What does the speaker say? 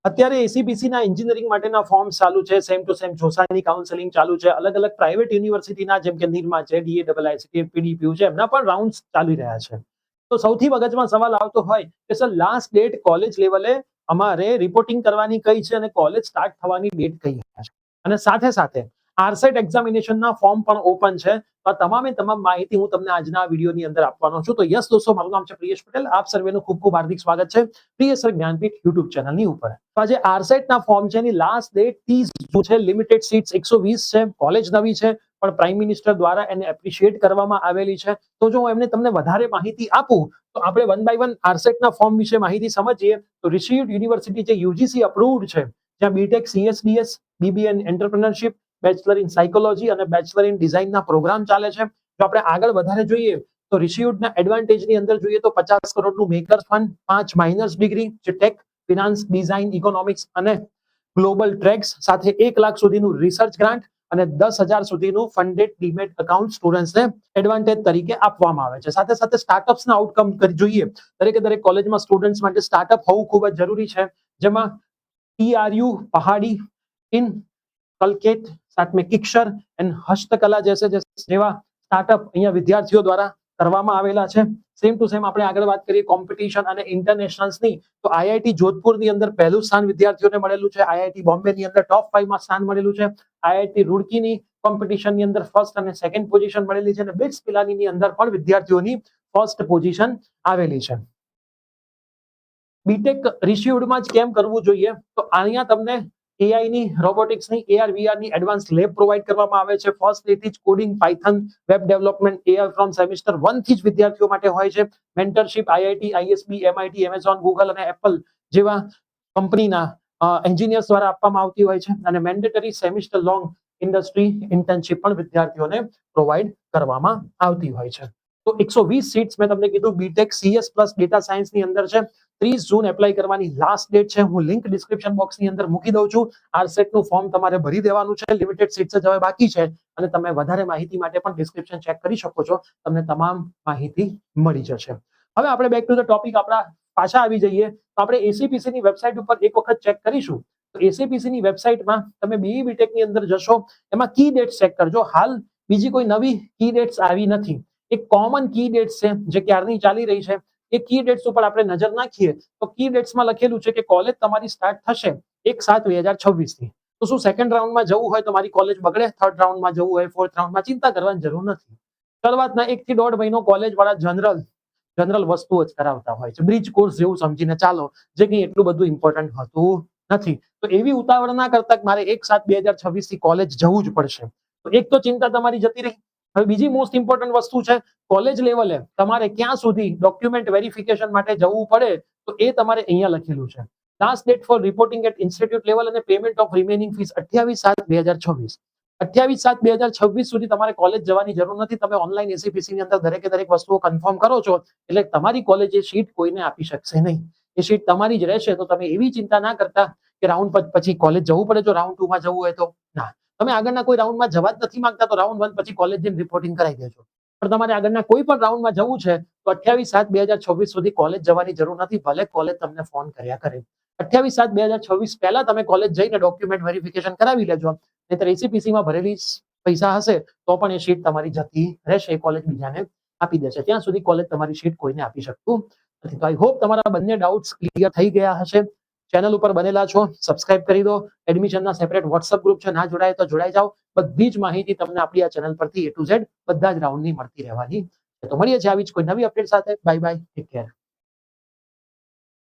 અત્યારે એસીપીસી ના એન્જિનિયરિંગ માટેના ફોર્મ ચાલુ છે, સેમ ટુ સેમ જોસાની કાઉન્સેલિંગ ચાલુ છે, અલગ અલગ પ્રાઇવેટ યુનિવર્સિટીના જેમ કે નિરમા છે, DAIICT, PDPU છે, એમના પણ રાઉન્ડ ચાલી રહ્યા છે. તો સૌથી મગજમાં સવાલ આવતો હોય કે સર લાસ્ટ ડેટ કોલેજ લેવલે અમારે રિપોર્ટિંગ કરવાની કઈ છે અને કોલેજ સ્ટાર્ટ થવાની ડેટ કઈ છે, અને સાથે સાથે આરસેટ એક્ઝામિનેશનના ફોર્મ પણ ઓપન છે. તો તમામે તમામ માહિતી હું તમને આજના વિડીયોની અંદર આપવાનો છું. તો યસ દોસ્તો, મારું નામ છે પ્રિયેશ પટેલ. આપ સર્વેનું ખૂબ ખૂબ હાર્દિક સ્વાગત છે પ્રિય સર જ્ઞાનપીઠ યુટ્યુબ ચેનલની ઉપર. તો આજે આરસેટ ના ફોર્મ છે, એની લાસ્ટ ડેટ 30 જૂન છે. લિમિટેડ સીટ્સ 120 છે. કોલેજ નવી છે, પણ પ્રાઇમ મિનિસ્ટર દ્વારા એને એપ્રિશિએટ કરવામાં આવેલી છે. તો જો હું એમને તમને વધારે માહિતી આપું તો આપણે વન બાય વન આરસેટ ના ફોર્મ વિશે માહિતી સમજીએ. તો રિસીવ્ડ યુનિવર્સિટી જે યુજીસી અપ્રુવ્ડ છે, જ્યાં BTech CSDS, BBA in entrepreneurship, bachelor in psychology અને બેચલર ઇન ડિઝાઇનના પ્રોગ્રામ ચાલે છે. જો આપણે આગળ વધારે જોઈએ તો રિસીવ્ડના એડવાન્ટેજની અંદર જોઈએ તો 50 કરોડનું મેકર્સ ફંડ, 5 માઇનર્સ ડિગ્રી જે ટેક, ફિનાન્સ, ડિઝાઇન, ઇકોનોમિક્સ અને ગ્લોબલ ટ્રેક્સ સાથે 1 લાખ સુધીનું રિસર્ચ ગ્રાન્ટ અને 10,000 સુધીનું ફંડેડ ડીમેટ એકાઉન્ટ સ્ટુડન્ટ્સને એડવાન્ટેજ તરીકે આપવામાં આવે છે. સાથે સાથે સ્ટાર્ટઅપ્સના આઉટકમ જોઈએ, દરેક કોલેજમાં સ્ટુડન્ટ્સ માટે સ્ટાર્ટઅપ હોવું ખૂબ જ જરૂરી છે, જેમાં TRU પહાડી, ઇન કલકેટ, साथ में किक्सर एंड हस्तकला જેવા સ્ટાર્ટઅપ અહીંયા વિદ્યાર્થીઓ દ્વારા કરવામાં આવેલા છે. સેમ ટુ સેમ આપણે આગળ વાત કરીએ કોમ્પિટિશન અને ઇન્ટરનેશનલ્સની, તો IIT જોધપુરની અંદર પહેલું સ્થાન વિદ્યાર્થીઓને મળેલું છે. IIT બોમ્બેની અંદર ટોપ 5 માં સ્થાન મળેલું છે. IIT રૂડકીની કોમ્પિટિશનની અંદર ફર્સ્ટ અને સેકન્ડ પોઝિશન મળેલી છે, અને BITS પિલાનીની અંદર પણ વિદ્યાર્થીઓની ફર્સ્ટ પોઝિશન આવેલી છે. બીટેક રિસીવ્ડમાં જ કેમ કરવું જોઈએ, તો અહીંયા તમને AI ની, રોબોટિક્સની, AR VR ની એડવાન્સ લેબ પ્રોવાઈડ કરવામાં આવે છે. ફર્સ્ટ ડેથી જ coding, Python, web development, AI from semester 1 થી જ વિદ્યાર્થીઓ માટે હોય છે. Mentorship IIT, ISB, MIT, Amazon, Google અને એપલ જેવા કંપનીના એન્જિનિયર્સ દ્વારા આપવામાં આવતી હોય છે, અને mandatory semester long industry internship પણ વિદ્યાર્થીઓને પ્રોવાઈડ કરવામાં આવતી હોય છે. તો 120 સીટ્સ મેં તમને કીધું બીટેક CS પ્લસ ડેટા સાયન્સની અંદર છે. 30 જૂન એપ્લાય કરવાની લાસ્ટ ડેટ છે. હું લિંક ડિસ્ક્રિપ્શન બોક્સની અંદર મૂકી દઉં છું. આરસેટ નું ફોર્મ તમારે ભરી દેવાનું છે. લિમિટેડ સીટ્સ જ હવે બાકી છે, અને તમે વધારે માહિતી માટે પણ ડિસ્ક્રિપ્શન ચેક કરી શકો છો. તમને તમામ માહિતી મળી જશે. હવે આપણે બેક ટુ ધ ટોપિક આપણા પાછા આવી જઈએ તો આપણે એસીપીસી ની વેબસાઇટ ઉપર એક વખત ચેક કરીશું. તો એસીપીસી ની વેબસાઇટમાં તમે BE બીટેક ની અંદર જશો, એમાં કી ડેટ્સ ચેક કરજો. હાલ બીજી કોઈ નવી કી ડેટ્સ આવી નથી. એક કોમન કી ડેટ્સ છે જે ક્યારની ચાલી રહી છે. એ કી ડેટ્સ ઉપર આપણે નજર નાખીએ તો કી ડેટ્સમાં લખેલું છે કે કોલેજ તમારી સ્ટાર્ટ થશે 1/7/2026 થી. તો શું સેકન્ડ રાઉન્ડમાં જવું હોય તો મારી કોલેજ બગડે? થર્ડ રાઉન્ડમાં જવું હોય, ફોર્થ રાઉન્ડમાં, ચિંતા કરવાની જરૂર નથી. શરૂઆતના 1 થી 1.5 મહિનો કોલેજ વાળા જનરલ વસ્તુઓ જ કરાવતા હોય છે. બ્રિજ કોર્સ જેવું સમજીને ચાલો, જે કંઈ એટલું બધું ઇમ્પોર્ટન્ટ હોતું નથી. તો એવી ઉતાવળ ના કરતા મારે 1/7/2026 થી કોલેજ જવું જ પડશે, તો એક તો ચિંતા તમારી જતી રહી. હવે બીજી મોસ્ટ ઇમ્પોર્ટન્ટ વસ્તુ છે, કોલેજ લેવલે તમારે ક્યાં સુધી ડોક્યુમેન્ટ વેરિફિકેશન માટે જવું પડે, તો એ તમારે અહીંયા લખેલું છે. Last date for reporting at institute level અને પેમેન્ટ ઓફ રિમેનિંગ ફીસ 28/7/2026. 28/7/2026 સુધી તમારે કોલેજ જવાની જરૂર નથી. તમે ઓનલાઈન એસીપીસી ની અંદર દરેક વસ્તુઓ કન્ફર્મ કરો છો, એટલે તમારી કોલેજ એ શીટ કોઈને આપી શકશે નહીં. એ શીટ તમારી જ રહેશે. તો તમે એવી ચિંતા ના કરતા કે રાઉન્ડ પછી કોલેજ જવું પડે. જો રાઉન્ડ 2 માં જવું હોય તો ના, તમે આગળના કોઈ રાઉન્ડમાં જવા જ નથી માંગતા તો રાઉન્ડ 1 પછી કોલેજ જઈને રિપોર્ટિંગ કરાવી દેજો. પણ તમારે આગળના કોઈ પણ રાઉન્ડમાં જવું છે તો 28/7/2026 સુધી કોલેજ જવાની જરૂર નથી, ભલે કોલેજ તમને ફોન કર્યા કરે. 28/7/2026 પહેલા તમે કોલેજ જઈને ડોક્યુમેન્ટ વેરિફિકેશન કરાવી લેજો. નહીતર એસીપીસી માં ભરેલી પૈસા હશે તો પણ એ શીટ તમારી જતી રહેશે. એ કોલેજ બીજાને આપી દેશે. ત્યાં સુધી કોલેજ તમારી શીટ કોઈને આપી શકતું નથી. તો આઈ હોપ તમારા બંને ડાઉટ્સ ક્લિયર થઈ ગયા હશે. ચેનલ ઉપર બનેલા છો, સબસ્ક્રાઇબ કરી દો. એડમિશનના સેપરેટ વોટ્સઅપ ગ્રુપ છે, ના જોડાય તો જોડાઈ જાઓ. બધી જ માહિતી તમને આપણી આ ચેનલ પરથી A to Z બધા જ રાઉન્ડની મળતી રહેવાની. તો મળીએ છીએ આવી જ કોઈ નવી અપડેટ સાથે. Bye bye, take care.